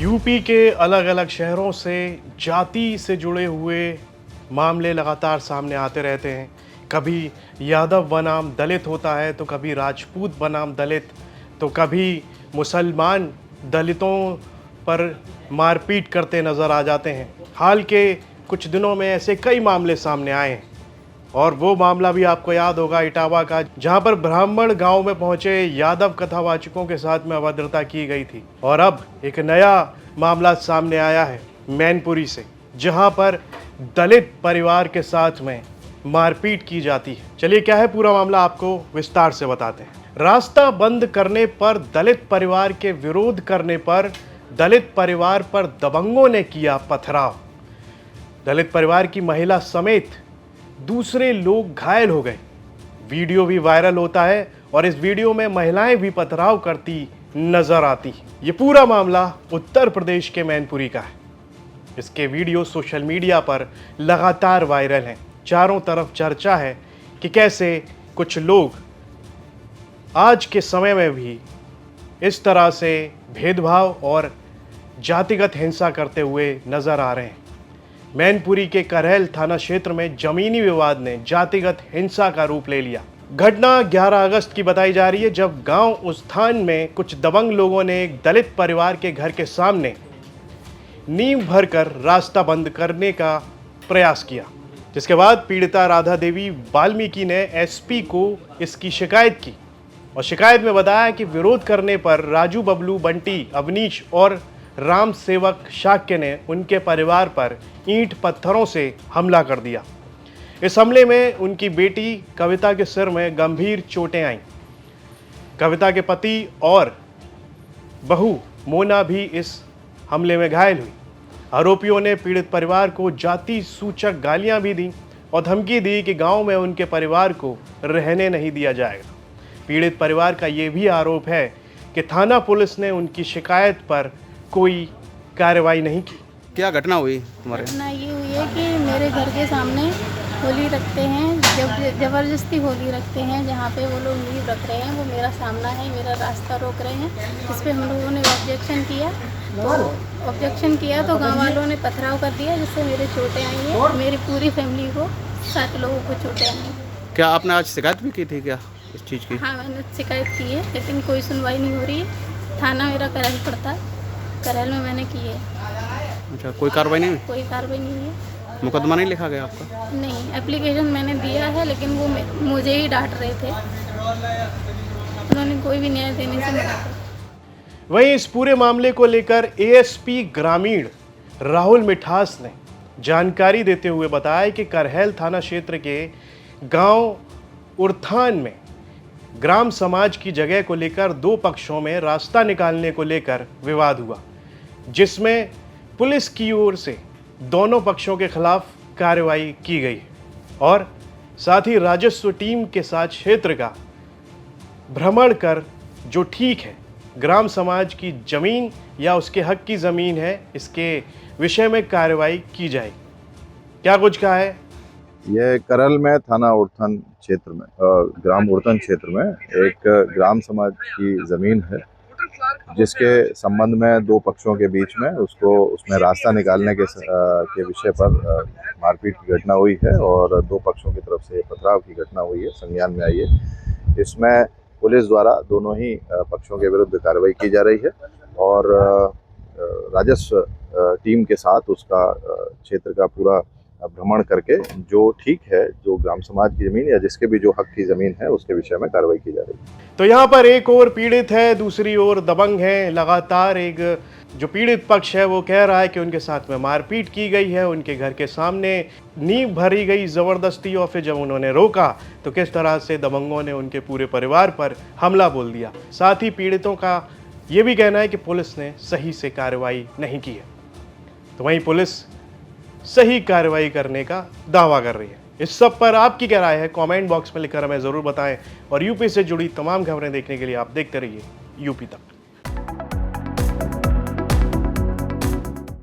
UP के अलग अलग शहरों से जाति से जुड़े हुए मामले लगातार सामने आते रहते हैं। कभी यादव बनाम दलित होता है, तो कभी राजपूत बनाम दलित, तो कभी मुसलमान दलितों पर मारपीट करते नज़र आ जाते हैं। हाल के कुछ दिनों में ऐसे कई मामले सामने आए हैं और वो मामला भी आपको याद होगा इटावा का, जहां पर ब्राह्मण गांव में पहुंचे यादव कथावाचकों के साथ में अभद्रता की गई थी। और अब एक नया मामला सामने आया है मैनपुरी से, जहां पर दलित परिवार के साथ में मारपीट की जाती है। चलिए क्या है पूरा मामला, आपको विस्तार से बताते हैं। रास्ता बंद करने पर दलित परिवार के विरोध करने पर दलित परिवार पर दबंगों ने किया पथराव। दलित परिवार की महिला समेत दूसरे लोग घायल हो गए। वीडियो भी वायरल होता है और इस वीडियो में महिलाएं भी पथराव करती नजर आती हैं। ये पूरा मामला उत्तर प्रदेश के मैनपुरी का है। इसके वीडियो सोशल मीडिया पर लगातार वायरल हैं। चारों तरफ चर्चा है कि कैसे कुछ लोग आज के समय में भी इस तरह से भेदभाव और जातिगत हिंसा करते हुए नजर आ रहे हैं। मैनपुरी के करहल थाना क्षेत्र में जमीनी विवाद ने जातिगत हिंसा का रूप ले लिया। घटना 11 अगस्त की बताई जा रही है, जब गांव उस्थान में कुछ दबंग लोगों ने एक दलित परिवार के घर के सामने नींव भरकर रास्ता बंद करने का प्रयास किया, जिसके बाद पीड़िता राधा देवी वाल्मीकि ने एसपी को इसकी शिकायत की और शिकायत में बताया कि विरोध करने पर राजू, बबलू, बंटी, अवनीश और राम सेवक शाक्य ने उनके परिवार पर ईंट पत्थरों से हमला कर दिया। इस हमले में उनकी बेटी कविता के सिर में गंभीर चोटें आईं। कविता के पति और बहू मोना भी इस हमले में घायल हुई। आरोपियों ने पीड़ित परिवार को जाति सूचक गालियां भी दी और धमकी दी कि गांव में उनके परिवार को रहने नहीं दिया जाएगा। पीड़ित परिवार का ये भी आरोप है कि थाना पुलिस ने उनकी शिकायत पर कोई कार्रवाई नहीं की। क्या घटना हुई तुम्हारे? घटना ये हुई है कि मेरे घर के सामने होली रखते हैं, जबरदस्ती होली रखते हैं। जहाँ पे वो लोग नींव रख रहे हैं, वो मेरा सामना है, मेरा रास्ता रोक रहे हैं। इस पर हम लोगों ने ऑब्जेक्शन किया तो गांव वालों ने पथराव कर दिया, जिससे मेरे चोटें आई हैं। मेरी पूरी फैमिली को 7 लोगों को चोटें आई हैं। क्या आपने आज शिकायत भी की थी क्या इस चीज़ की? हाँ, मैंने शिकायत की है, लेकिन कोई सुनवाई नहीं हो रही है। थाना मेरा करहल पड़ता है, करहल में मैंने की है। अच्छा, कोई कार्रवाई नहीं हुई? कोई कार्रवाई नहीं है। मुकदमा नहीं लिखा गया आपका? नहीं, एप्लीकेशन मैंने दिया है, लेकिन वो मुझे ही डांट रहे थे। उन्होंने कोई भी न्याय देने से मना कर। वहीं इस पूरे मामले को लेकर एएसपी ग्रामीण राहुल मिठास ने जानकारी देते हुए बताया कि करहल थाना क्षेत्र के गांव उर्थान में ग्राम समाज की जगह को लेकर 2 पक्षों में रास्ता निकालने को लेकर विवाद हुआ, जिसमें पुलिस की ओर से दोनों पक्षों के खिलाफ कार्रवाई की गई और साथ ही राजस्व टीम के साथ क्षेत्र का भ्रमण कर जो ठीक है, ग्राम समाज की जमीन या उसके हक की ज़मीन है, इसके विषय में कार्रवाई की जाएगी। क्या कुछ कहा है? यह करहल में थाना उर्थन क्षेत्र में ग्राम उर्थन क्षेत्र में एक ग्राम समाज की ज़मीन है, जिसके संबंध में 2 पक्षों के बीच में उसमें रास्ता निकालने के विषय पर मारपीट की घटना हुई है और 2 पक्षों की तरफ से पथराव की घटना हुई है, संज्ञान में आई है। इसमें पुलिस द्वारा दोनों ही पक्षों के विरुद्ध कार्रवाई की जा रही है और राजस्व टीम के साथ उसका क्षेत्र का पूरा भ्रमण करके जो ठीक है, जो ग्राम समाज की ज़मीन या जिसके भी जो हक की ज़मीन है, उसके विषय में कार्रवाई की जा रही है। तो यहाँ पर एक और पीड़ित है, दूसरी ओर दबंग है। लगातार एक जो पीड़ित पक्ष है वो कह रहा है कि उनके साथ में मारपीट की गई है, उनके घर के सामने नींव भरी गई ज़बरदस्ती, और फिर जब उन्होंने रोका तो किस तरह से दबंगों ने उनके पूरे परिवार पर हमला बोल दिया। साथ ही पीड़ितों का ये भी कहना है कि पुलिस ने सही से कार्रवाई नहीं की है। तो वहीं पुलिस सही कार्रवाई करने का दावा कर रही है। इस सब पर आपकी क्या राय है, कमेंट बॉक्स में लिखकर हमें ज़रूर बताएं और यूपी से जुड़ी तमाम खबरें देखने के लिए आप देखते रहिए यूपी तक।